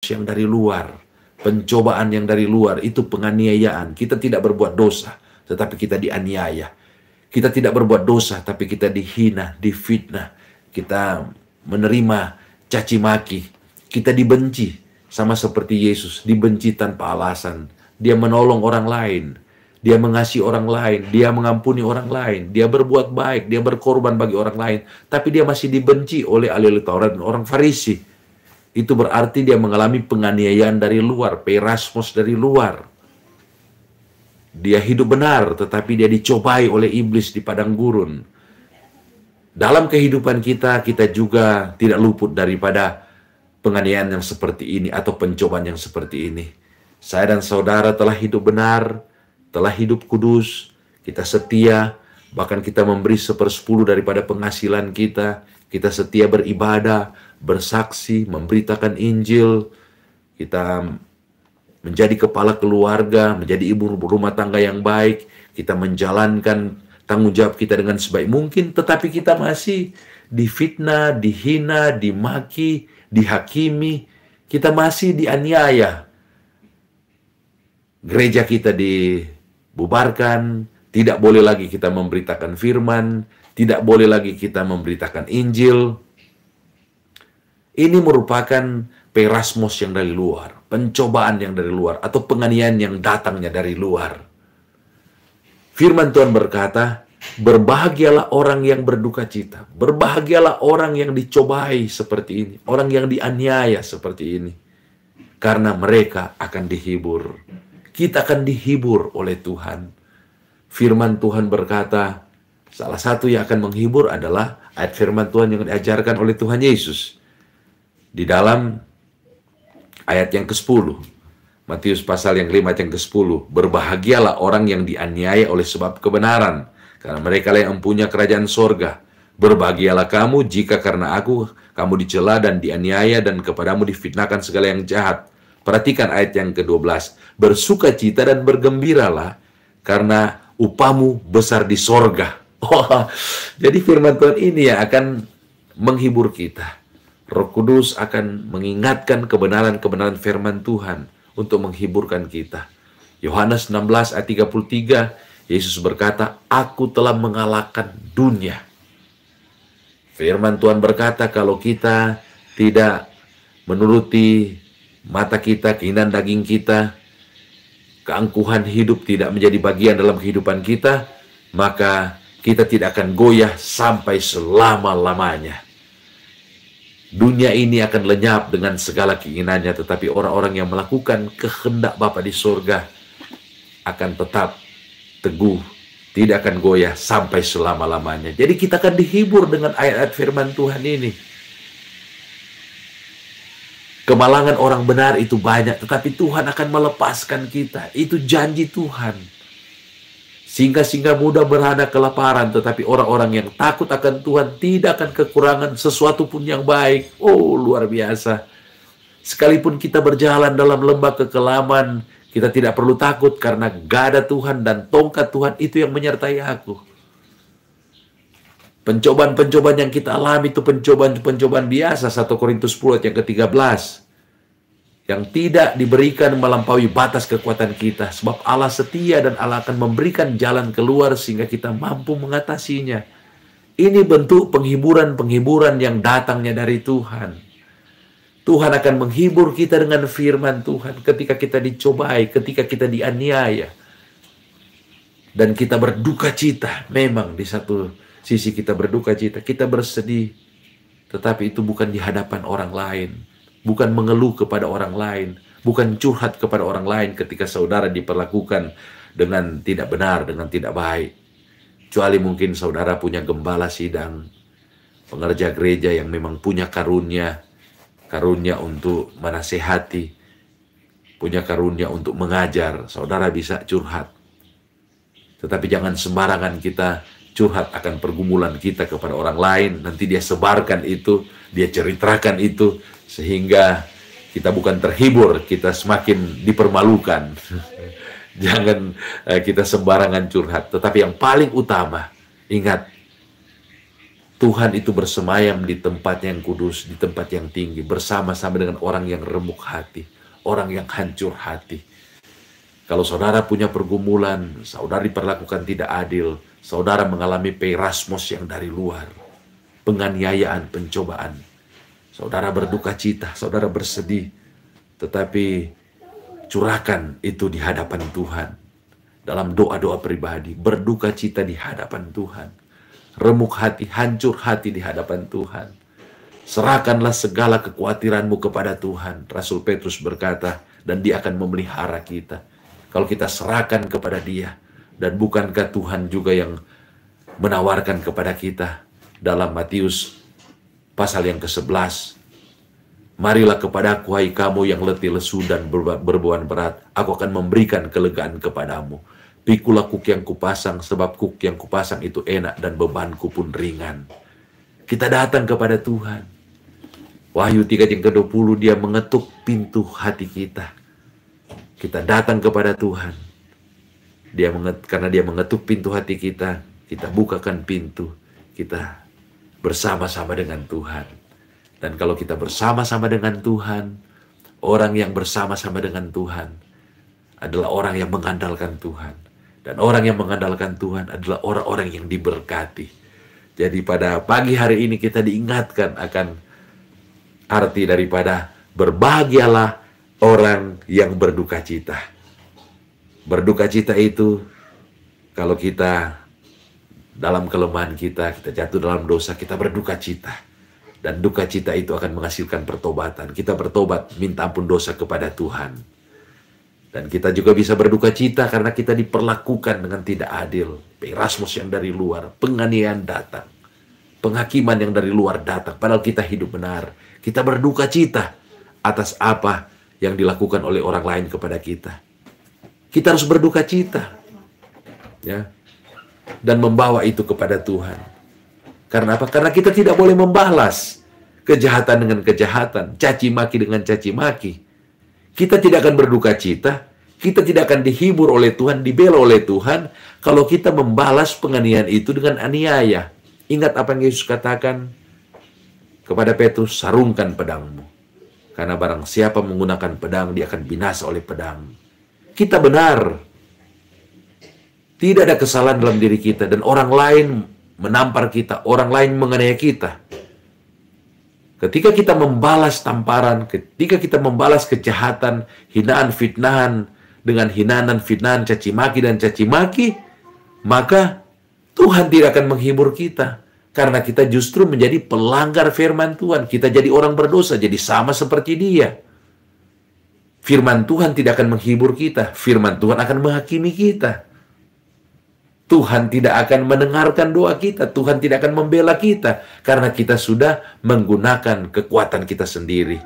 yang dari luar, pencobaan yang dari luar, itu penganiayaan. Kita tidak berbuat dosa, tetapi kita dianiaya. Kita tidak berbuat dosa, tapi kita dihina, difitnah. Kita menerima caci maki. Kita dibenci, sama seperti Yesus, dibenci tanpa alasan. Dia menolong orang lain. Dia mengasihi orang lain. Dia mengampuni orang lain. Dia berbuat baik. Dia berkorban bagi orang lain. Tapi dia masih dibenci oleh ahli Taurat dan orang Farisi. Itu berarti dia mengalami penganiayaan dari luar, perasmos dari luar. Dia hidup benar, tetapi dia dicobai oleh iblis di padang gurun. Dalam kehidupan kita, kita juga tidak luput daripada penganiayaan yang seperti ini atau pencobaan yang seperti ini. Saya dan saudara telah hidup benar, telah hidup kudus, kita setia, bahkan kita memberi 1/10 daripada penghasilan kita. Kita setia beribadah, bersaksi, memberitakan Injil. Kita menjadi kepala keluarga, menjadi ibu rumah tangga yang baik. Kita menjalankan tanggung jawab kita dengan sebaik mungkin, tetapi kita masih difitnah, dihina, dimaki, dihakimi. Kita masih dianiaya. Gereja kita dibubarkan, tidak boleh lagi kita memberitakan firman, tidak boleh lagi kita memberitakan Injil. Ini merupakan perasmos yang dari luar, pencobaan yang dari luar, atau penganiayaan yang datangnya dari luar. Firman Tuhan berkata, berbahagialah orang yang berduka cita, berbahagialah orang yang dicobai seperti ini, orang yang dianiaya seperti ini, karena mereka akan dihibur. Kita akan dihibur oleh Tuhan. Firman Tuhan berkata, salah satu yang akan menghibur adalah ayat firman Tuhan yang diajarkan oleh Tuhan Yesus. Di dalam ayat yang ke-10, Matius pasal yang 5 ayat yang ke-10, berbahagialah orang yang dianiaya oleh sebab kebenaran, karena mereka lah yang mempunyai kerajaan sorga. Berbahagialah kamu jika karena aku, kamu dicela dan dianiaya dan kepadamu difitnahkan segala yang jahat. Perhatikan ayat yang ke-12, bersukacita dan bergembiralah, karena upamu besar di sorga. Oh, jadi firman Tuhan ini yang akan menghibur kita. Roh Kudus akan mengingatkan kebenaran-kebenaran firman Tuhan untuk menghiburkan kita. Yohanes 16 ayat 33, Yesus berkata, aku telah mengalahkan dunia. Firman Tuhan berkata, kalau kita tidak menuruti mata kita, keinginan daging kita, keangkuhan hidup tidak menjadi bagian dalam kehidupan kita, maka kita tidak akan goyah sampai selama-lamanya. Dunia ini akan lenyap dengan segala keinginannya, tetapi orang-orang yang melakukan kehendak Bapa di surga akan tetap teguh, tidak akan goyah sampai selama-lamanya. Jadi kita akan dihibur dengan ayat-ayat firman Tuhan ini. Kemalangan orang benar itu banyak, tetapi Tuhan akan melepaskan kita. Itu janji Tuhan. Singa-singa muda berhada kelaparan, tetapi orang-orang yang takut akan Tuhan tidak akan kekurangan sesuatu pun yang baik. Oh, luar biasa. Sekalipun kita berjalan dalam lembah kekelaman, kita tidak perlu takut karena gada Tuhan dan tongkat Tuhan itu yang menyertai aku. Pencobaan-pencobaan yang kita alami itu pencobaan-pencobaan biasa. 1 Korintus 10 ayat yang ke-13. Yang tidak diberikan melampaui batas kekuatan kita. Sebab Allah setia dan Allah akan memberikan jalan keluar sehingga kita mampu mengatasinya. Ini bentuk penghiburan-penghiburan yang datangnya dari Tuhan. Tuhan akan menghibur kita dengan firman Tuhan ketika kita dicobai, ketika kita dianiaya. Dan kita berduka cita. Memang di satu sisi kita berduka cita, kita bersedih. Tetapi itu bukan di hadapan orang lain. Bukan mengeluh kepada orang lain, bukan curhat kepada orang lain ketika saudara diperlakukan dengan tidak benar, dengan tidak baik. Kecuali mungkin saudara punya gembala sidang, pengerja gereja yang memang punya karunia untuk menasehati, punya karunia untuk mengajar, saudara bisa curhat. Tetapi jangan sembarangan kita curhat akan pergumulan kita kepada orang lain, nanti dia sebarkan itu, dia ceritakan itu, sehingga kita bukan terhibur, kita semakin dipermalukan. Jangan kita sembarangan curhat. Tetapi yang paling utama, ingat, Tuhan itu bersemayam di tempat yang kudus, di tempat yang tinggi, bersama-sama dengan orang yang remuk hati, orang yang hancur hati. Kalau saudara punya pergumulan, saudara diperlakukan tidak adil, saudara mengalami perasmos yang dari luar, penganiayaan, pencobaan, saudara berduka cita, saudara bersedih, tetapi curahkan itu di hadapan Tuhan. Dalam doa-doa pribadi, berduka cita di hadapan Tuhan. Remuk hati, hancur hati di hadapan Tuhan. Serahkanlah segala kekhawatiranmu kepada Tuhan. Rasul Petrus berkata, dan Dia akan memelihara kita. Kalau kita serahkan kepada Dia. Dan bukankah Tuhan juga yang menawarkan kepada kita dalam Matius pasal yang ke-11. Marilah kepadaku, hai kamu yang letih lesu dan berbeban berat. Aku akan memberikan kelegaan kepadamu. Pikulah kuk yang kupasang, sebab kuk yang kupasang itu enak dan bebanku pun ringan. Kita datang kepada Tuhan. Wahyu 3 yang ke-20, Dia mengetuk pintu hati kita. Kita datang kepada Tuhan. Karena Dia mengetuk pintu hati kita, kita bukakan pintu. Kita bersama-sama dengan Tuhan. Dan kalau kita bersama-sama dengan Tuhan, orang yang bersama-sama dengan Tuhan adalah orang yang mengandalkan Tuhan. Dan orang yang mengandalkan Tuhan adalah orang-orang yang diberkati. Jadi pada pagi hari ini kita diingatkan akan arti daripada berbahagialah orang yang berduka cita. Berduka cita itu kalau kita dalam kelemahan kita jatuh dalam dosa, kita berduka cita. Dan duka cita itu akan menghasilkan pertobatan. Kita bertobat, minta ampun dosa kepada Tuhan. Dan kita juga bisa berduka cita karena kita diperlakukan dengan tidak adil. Perasmus yang dari luar, penganiayaan datang. Penghakiman yang dari luar datang. Padahal kita hidup benar. Kita berduka cita atas apa yang dilakukan oleh orang lain kepada kita. Kita harus berduka cita. Ya. Dan membawa itu kepada Tuhan. Karena apa? Karena kita tidak boleh membalas kejahatan dengan kejahatan, caci maki dengan caci maki. Kita tidak akan berduka cita, kita tidak akan dihibur oleh Tuhan, dibela oleh Tuhan, kalau kita membalas penganiayaan itu dengan aniaya. Ingat apa yang Yesus katakan kepada Petrus, sarungkan pedangmu. Karena barang siapa menggunakan pedang, dia akan binasa oleh pedang. Kita benar. Tidak ada kesalahan dalam diri kita, dan orang lain menampar kita, orang lain menganiaya kita. Ketika kita membalas tamparan, ketika kita membalas kejahatan, hinaan, fitnahan, dengan hinaan dan fitnahan, caci maki dan caci maki, maka Tuhan tidak akan menghibur kita. Karena kita justru menjadi pelanggar firman Tuhan. Kita jadi orang berdosa, jadi sama seperti Dia. Firman Tuhan tidak akan menghibur kita. Firman Tuhan akan menghakimi kita. Tuhan tidak akan mendengarkan doa kita. Tuhan tidak akan membela kita. Karena kita sudah menggunakan kekuatan kita sendiri.